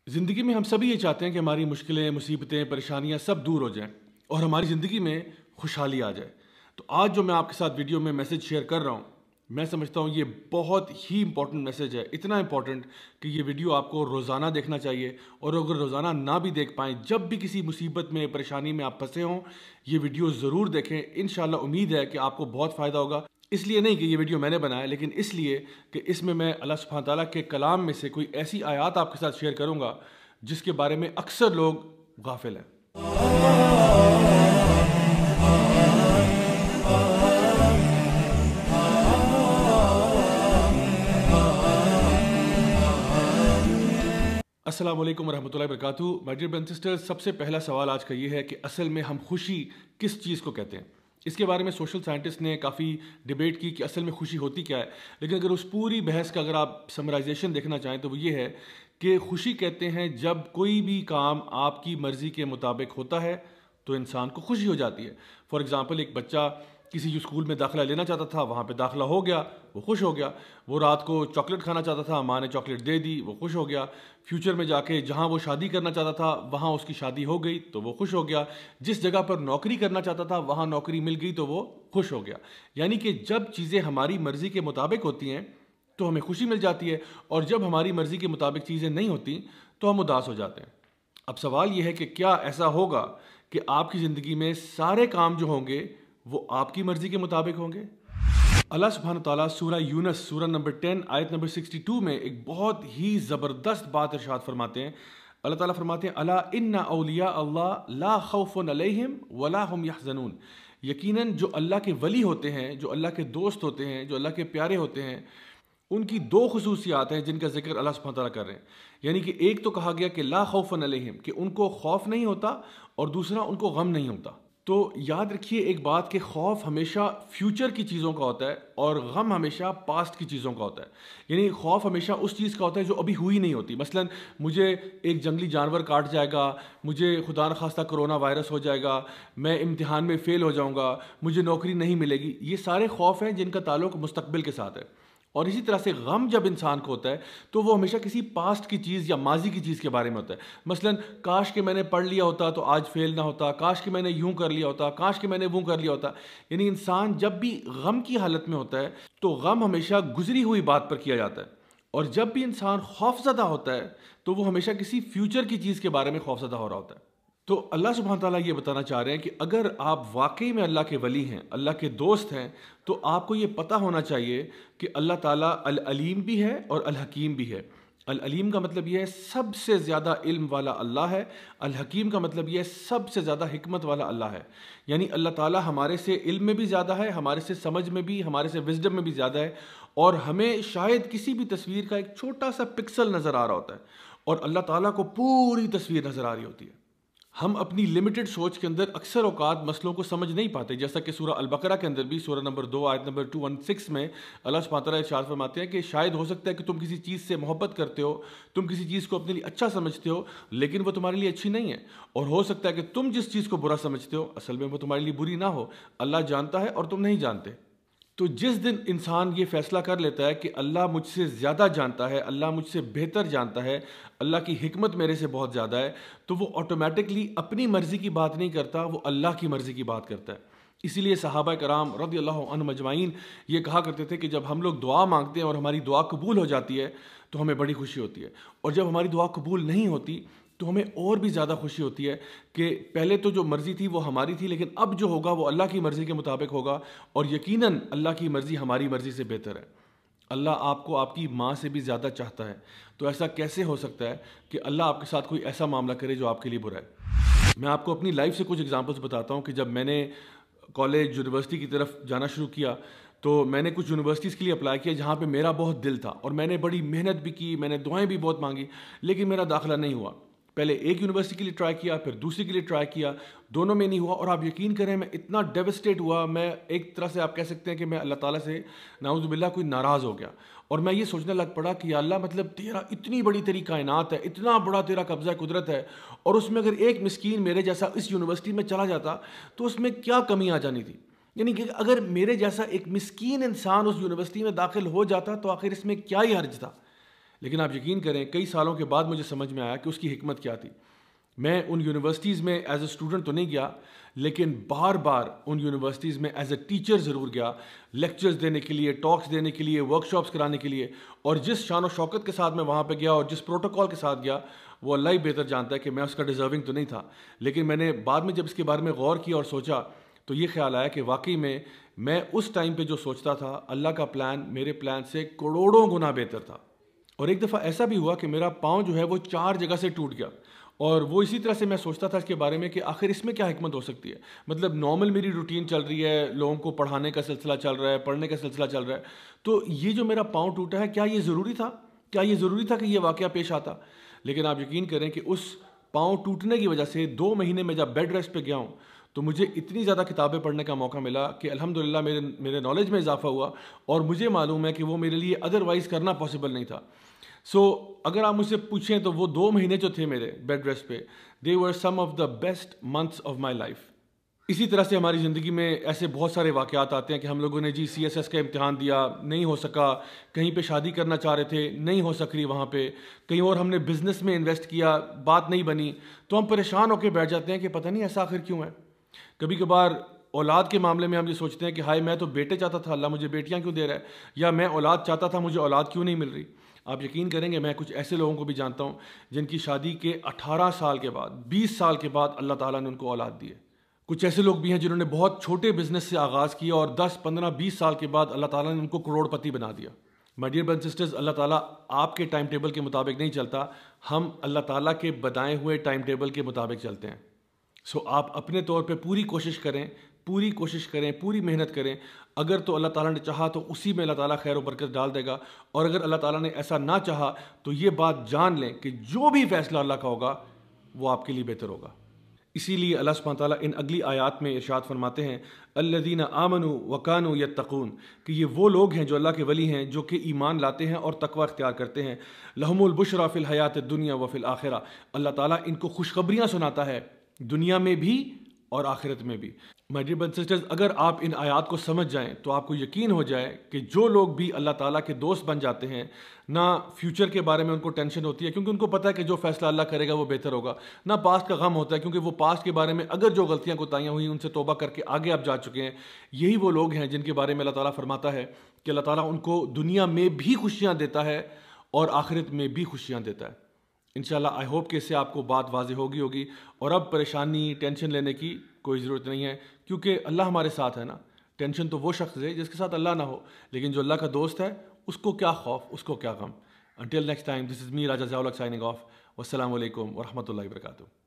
زندگی میں ہم سبھی یہ چاہتے ہیں کہ ہماری مشکلیں، مصیبتیں، پریشانیاں سب دور ہو جائیں اور ہماری زندگی میں خوشحالی آ جائے۔ تو آج جو میں آپ کے ساتھ ویڈیو میں میسج شیئر کر رہا ہوں، میں سمجھتا ہوں یہ بہت ہی امپورٹنٹ میسج ہے، اتنا امپورٹنٹ کہ یہ ویڈیو آپ کو روزانہ دیکھنا چاہیے، اور اگر روزانہ نہ بھی دیکھ پائیں، جب بھی کسی مصیبت میں، پریشانی میں آپ پھنسے ہوں، یہ ویڈیو ضرور دیکھیں۔ انشاءاللہ امید ہے کہ آپ کو بہت فائدہ ہوگا۔ اس لیے نہیں کہ یہ ویڈیو میں نے بنایا، لیکن اس لیے کہ اس میں اللہ سبحانہ تعالیٰ کے کلام میں سے کوئی ایسی آیات آپ کے ساتھ شیئر کروں گا جس کے بارے میں اکثر لوگ غافل ہیں۔ السلام علیکم ورحمۃ اللہ وبرکاتہ۔ My dear brothers and sisters, سب سے پہلا سوال آج کا یہ ہے کہ اصل میں ہم خوشی کس چیز کو کہتے ہیں؟ اس کے بارے میں سوشل سائنٹسٹ نے کافی ڈیبیٹ کی کہ اصل میں خوشی ہوتی کیا ہے، لیکن اگر اس پوری بحث کا اگر آپ سمرائزیشن دیکھنا چاہیں تو وہ یہ ہے کہ خوشی کہتے ہیں جب کوئی بھی کام آپ کی مرضی کے مطابق ہوتا ہے تو انسان کو خوشی ہو جاتی ہے۔ فار ایگزامپل، ایک بچہ کسی جو اسکول میں داخلہ لینا چاہتا تھا، وہاں پہ داخلہ ہو گیا، وہ خوش ہو گیا۔ وہ رات کو چاکلیٹ کھانا چاہتا تھا، ماں نے چاکلیٹ دے دی، وہ خوش ہو گیا۔ فیوچر میں جا کے جہاں وہ شادی کرنا چاہتا تھا وہاں اس کی شادی ہو گئی تو وہ خوش ہو گیا۔ جس جگہ پر نوکری کرنا چاہتا تھا وہاں نوکری مل گئی تو وہ خوش ہو گیا۔ یعنی کہ جب چیزیں ہماری مرضی کے مطابق ہوتی ہیں تو ہمیں خوشی مل جاتی ہے، اور جب ہماری مرضی کے مطابق چیزیں نہیں ہوتی تو ہم اداس ہو جاتے ہیں۔ اب سوال یہ ہے کہ کیا ایسا ہوگا کہ آپ کی زندگی میں سارے کام جو ہوں گے وہ آپ کی مرضی کے مطابق ہوں گے؟ اللہ سبحانہ تعالیٰ سورہ یونس سورہ نمبر 10 آیت نمبر 62 میں ایک بہت ہی زبردست بات ارشاد فرماتے ہیں۔ اللہ تعالیٰ فرماتے ہیں الا ان اولیاء اللہ لا خوف علیہم ولا هم یحزنون۔ یقیناً جو اللہ کے ولی ہوتے ہیں، جو اللہ کے دوست ہوتے ہیں، جو اللہ کے پیارے ہوتے ہیں، ان کی دو خصوصیات ہیں جن کا ذکر اللہ سبحانہ تعالیٰ کر رہے ہیں۔ یعنی کہ ایک تو کہا گیا کہ لا خوف علیہم، کہ ان کو خوف نہیں ہوتا، اور دوسرا ان کو غم نہیں ہوتا۔ تو یاد رکھیے ایک بات کہ خوف ہمیشہ فیوچر کی چیزوں کا ہوتا ہے اور غم ہمیشہ پاسٹ کی چیزوں کا ہوتا ہے۔ یعنی خوف ہمیشہ اس چیز کا ہوتا ہے جو ابھی ہوئی نہیں ہوتی۔ مثلا مجھے ایک جنگلی جانور کاٹ جائے گا، مجھے خدا نخواستہ کرونا وائرس ہو جائے گا، میں امتحان میں فیل ہو جاؤں گا، مجھے نوکری نہیں ملے گی، یہ سارے خوف ہیں جن کا تعلق مستقبل کے ساتھ ہے۔ اور اسی طرح سے غم جب انسان کو ہوتا ہے تو وہ ہمیشہ کسی پاسٹ کی چیز یا ماضی کی چیز کے بارے میں ہوتا ہے۔ مثلا کاش کہ میں نے پڑھ لیا ہوتا تو آج فیل نہ ہوتا، کاش کہ میں نے یوں کر لیا ہوتا، کاش کہ میں نے وہ کر لیا ہوتا۔ یعنی انسان جب بھی غم کی حالت میں ہوتا ہے تو غم ہمیشہ گزری ہوئی بات پر کیا جاتا ہے، اور جب بھی انسان خوف زدہ ہوتا ہے تو وہ ہمیشہ کسی فیوچر کی چیز کے بارے میں خوف زدہ ہو رہا ہوتا ہے۔ تو اللہ سبحانہ تعالیٰ یہ بتانا چاہ رہے ہیں کہ اگر آپ واقعی میں اللہ کے ولی ہیں، اللہ کے دوست ہیں، تو آپ کو یہ پتہ ہونا چاہیے کہ اللہ تعالیٰ العلیم بھی ہے اور الحکیم بھی ہے۔ العلیم کا مطلب یہ ہے سب سے زیادہ علم والا اللہ ہے، الحکیم کا مطلب یہ ہے سب سے زیادہ حکمت والا اللہ ہے۔ یعنی اللہ تعالیٰ ہمارے سے علم میں بھی زیادہ ہے، ہمارے سے سمجھ میں بھی، ہمارے سے وزڈم میں بھی زیادہ ہے، اور ہمیں شاید کسی بھی تصویر کا ایک چھوٹا سا پکسل نظر آ رہا ہوتا ہے، اور اللہ تعالیٰ کو پوری تصویر نظر آ رہی ہوتی ہے۔ ہم اپنی لمیٹڈ سوچ کے اندر اکثر اوقات مسئلوں کو سمجھ نہیں پاتے، جیسا کہ سورہ البقرہ کے اندر بھی سورہ نمبر 2 آیت نمبر 216 میں اللہ سبحانہ تعالیٰ ارشاد فرماتے ہیں کہ شاید ہو سکتا ہے کہ تم کسی چیز سے محبت کرتے ہو، تم کسی چیز کو اپنے لیے اچھا سمجھتے ہو، لیکن وہ تمہارے لیے اچھی نہیں ہے، اور ہو سکتا ہے کہ تم جس چیز کو برا سمجھتے ہو اصل میں وہ تمہارے لیے بری نہ ہو۔ اللہ جانتا ہے اور تم نہیں جانتے۔ تو جس دن انسان یہ فیصلہ کر لیتا ہے کہ اللہ مجھ سے زیادہ جانتا ہے، اللہ مجھ سے بہتر جانتا ہے، اللہ کی حکمت میرے سے بہت زیادہ ہے، تو وہ آٹومیٹکلی اپنی مرضی کی بات نہیں کرتا، وہ اللہ کی مرضی کی بات کرتا ہے۔ اسی لیے صحابہ کرام رضی اللہ عنہم اجمعین یہ کہا کرتے تھے کہ جب ہم لوگ دعا مانگتے ہیں اور ہماری دعا قبول ہو جاتی ہے تو ہمیں بڑی خوشی ہوتی ہے، اور جب ہماری دعا قبول نہیں ہوتی تو ہمیں اور بھی زیادہ خوشی ہوتی ہے کہ پہلے تو جو مرضی تھی وہ ہماری تھی، لیکن اب جو ہوگا وہ اللہ کی مرضی کے مطابق ہوگا، اور یقیناً اللہ کی مرضی ہماری مرضی سے بہتر ہے۔ اللہ آپ کو آپ کی ماں سے بھی زیادہ چاہتا ہے، تو ایسا کیسے ہو سکتا ہے کہ اللہ آپ کے ساتھ کوئی ایسا معاملہ کرے جو آپ کے لیے برا ہے؟ میں آپ کو اپنی لائف سے کچھ ایگزامپلس بتاتا ہوں کہ جب میں نے کالج یونیورسٹی کی طرف جانا شروع کیا تو میں نے کچھ یونیورسٹیز کے لیے اپلائی کیا جہاں پہ میرا بہت دل تھا، اور میں نے بڑی محنت بھی کی، میں نے دعائیں بھی بہت مانگی، لیکن میرا داخلہ نہیں ہوا۔ پہلے ایک یونیورسٹی کے لیے ٹرائی کیا، پھر دوسری کے لیے ٹرائی کیا، دونوں میں نہیں ہوا، اور آپ یقین کریں میں اتنا ڈیوسٹیٹ ہوا، میں ایک طرح سے آپ کہہ سکتے ہیں کہ میں اللہ تعالیٰ سے نعوذ باللہ کوئی ناراض ہو گیا، اور میں یہ سوچنے لگ پڑا کہ یا اللہ مطلب تیرا اتنی بڑی تیری کائنات ہے، اتنا بڑا تیرا قبضہ قدرت ہے، اور اس میں اگر ایک مسکین میرے جیسا اس یونیورسٹی میں چلا جاتا تو اس میں کیا کمی آ جانی تھی؟ یعنی کہ اگر میرے جیسا ایک مسکین انسان اس یونیورسٹی میں داخل ہو جاتا تو آخر اس میں کیا ہی حرج تھا؟ لیکن آپ یقین کریں کئی سالوں کے بعد مجھے سمجھ میں آیا کہ اس کی حکمت کیا تھی. میں ان یونیورسٹیز میں ایز اے اسٹوڈنٹ تو نہیں گیا, لیکن بار بار ان یونیورسٹیز میں ایز اے ٹیچر ضرور گیا, لیکچرز دینے کے لیے, ٹاکس دینے کے لیے, ورک شاپس کرانے کے لیے. اور جس شان و شوکت کے ساتھ میں وہاں پہ گیا اور جس پروٹوکول کے ساتھ گیا, وہ اللہ ہی بہتر جانتا ہے کہ میں اس کا ڈیزرونگ تو نہیں تھا. لیکن میں نے بعد میں جب اس کے بارے میں غور کیا اور سوچا تو یہ خیال آیا کہ واقعی میں اس ٹائم پہ جو سوچتا تھا, اللہ کا پلان میرے پلان سے کروڑوں گنا بہتر تھا. اور ایک دفعہ ایسا بھی ہوا کہ میرا پاؤں جو ہے وہ 4 جگہ سے ٹوٹ گیا, اور وہ اسی طرح سے میں سوچتا تھا اس کے بارے میں کہ آخر اس میں کیا حکمت ہو سکتی ہے. مطلب نارمل میری روٹین چل رہی ہے, لوگوں کو پڑھانے کا سلسلہ چل رہا ہے, پڑھنے کا سلسلہ چل رہا ہے, تو یہ جو میرا پاؤں ٹوٹا ہے, کیا یہ ضروری تھا؟ کیا یہ ضروری تھا کہ یہ واقعہ پیش آتا؟ لیکن آپ یقین کریں کہ اس پاؤں ٹوٹنے کی وجہ سے 2 مہینے میں جب بیڈ ریسٹ پہ گیا ہوں تو مجھے اتنی زیادہ کتابیں پڑھنے کا موقع ملا کہ الحمدللہ میرے نالج میں اضافہ ہوا, اور مجھے معلوم ہے کہ وہ میرے لیے ادروائز کرنا پاسبل نہیں تھا. سو اگر آپ مجھ سے پوچھیں تو وہ 2 مہینے جو تھے میرے بیڈ ریسٹ پہ, they were some of the best months of my life. اسی طرح سے ہماری زندگی میں ایسے بہت سارے واقعات آتے ہیں کہ ہم لوگوں نے جی CSS کا امتحان دیا, نہیں ہو سکا, کہیں پہ شادی کرنا چاہ رہے تھے, نہیں ہو سک رہی وہاں پہ, کہیں اور ہم نے بزنس میں انویسٹ کیا, بات نہیں بنی, تو ہم پریشان ہو کے بیٹھ جاتے ہیں کہ پتہ نہیں ایسا آخر کیوں ہے. کبھی کبھار اولاد کے معاملے میں ہم یہ سوچتے ہیں کہ ہائے میں تو بیٹے چاہتا تھا, اللہ مجھے بیٹیاں کیوں دے رہا ہے, یا میں اولاد چاہتا تھا, مجھے اولاد کیوں نہیں مل رہی. آپ یقین کریں گے میں کچھ ایسے لوگوں کو بھی جانتا ہوں جن کی شادی کے 18 سال کے بعد, 20 سال کے بعد اللہ تعالیٰ نے ان کو اولاد دی ہے. کچھ ایسے لوگ بھی ہیں جنہوں نے بہت چھوٹے بزنس سے آغاز کیا اور 10, 15, 20 سال کے بعد اللہ تعالیٰ نے ان کو کروڑ پتی بنا دیا. My dear brothers and sisters, اللہ تعالیٰ آپ کے ٹائم ٹیبل کے مطابق نہیں چلتا, ہم اللہ تعالیٰ کے بتائے ہوئے ٹائم ٹیبل کے مطابق چلتے ہیں. سو آپ اپنے طور پہ پوری کوشش کریں, پوری محنت کریں. اگر تو اللہ تعالیٰ نے چاہا تو اسی میں اللہ تعالیٰ خیر و برکت ڈال دے گا, اور اگر اللہ تعالیٰ نے ایسا نہ چاہا تو یہ بات جان لیں کہ جو بھی فیصلہ اللہ کا ہوگا وہ آپ کے لیے بہتر ہوگا. اسی لیے اللہ سبحانہ تعالیٰ ان اگلی آیات میں ارشاد فرماتے ہیں الذین آمنوا وکانوا یتقون, کہ یہ وہ لوگ ہیں جو اللہ کے ولی ہیں, جو کہ ایمان لاتے ہیں اور تقوی اختیار کرتے ہیں. لہم البشریٰ فی الحیات الدنیا وفی الآخرہ, اللہ تعالیٰ ان کو خوشخبریاں سناتا ہے دنیا میں بھی اور آخرت میں بھی. مائی ڈیئر برادرز اینڈ سسٹرز, اگر آپ ان آیات کو سمجھ جائیں تو آپ کو یقین ہو جائے کہ جو لوگ بھی اللہ تعالیٰ کے دوست بن جاتے ہیں, نہ فیوچر کے بارے میں ان کو ٹینشن ہوتی ہے کیونکہ ان کو پتہ ہے کہ جو فیصلہ اللہ کرے گا وہ بہتر ہوگا, نہ پاسٹ کا غم ہوتا ہے کیونکہ وہ پاسٹ کے بارے میں اگر جو غلطیاں کوتاہیاں ہوئی ان سے توبہ کر کے آگے آپ جا چکے ہیں. یہی وہ لوگ ہیں جن کے بارے میں اللہ تعالیٰ فرماتا ہے کہ اللہ تعالیٰ ان کو دنیا میں بھی خوشیاں دیتا ہے اور آخرت میں بھی خوشیاں دیتا ہے. انشاءاللہ آئی ہوپ کہ اس سے آپ کو بات واضح ہوگی, اور اب پریشانی ٹینشن لینے کی کوئی ضرورت نہیں ہے کیونکہ اللہ ہمارے ساتھ ہے نا. ٹینشن تو وہ شخص ہے جس کے ساتھ اللہ نہ ہو, لیکن جو اللہ کا دوست ہے اس کو کیا خوف, اس کو کیا غم. Until next time, this is me Raja Ziaul Haq signing off. Wassalamu alaikum wa rahmatullahi wa barakatuh.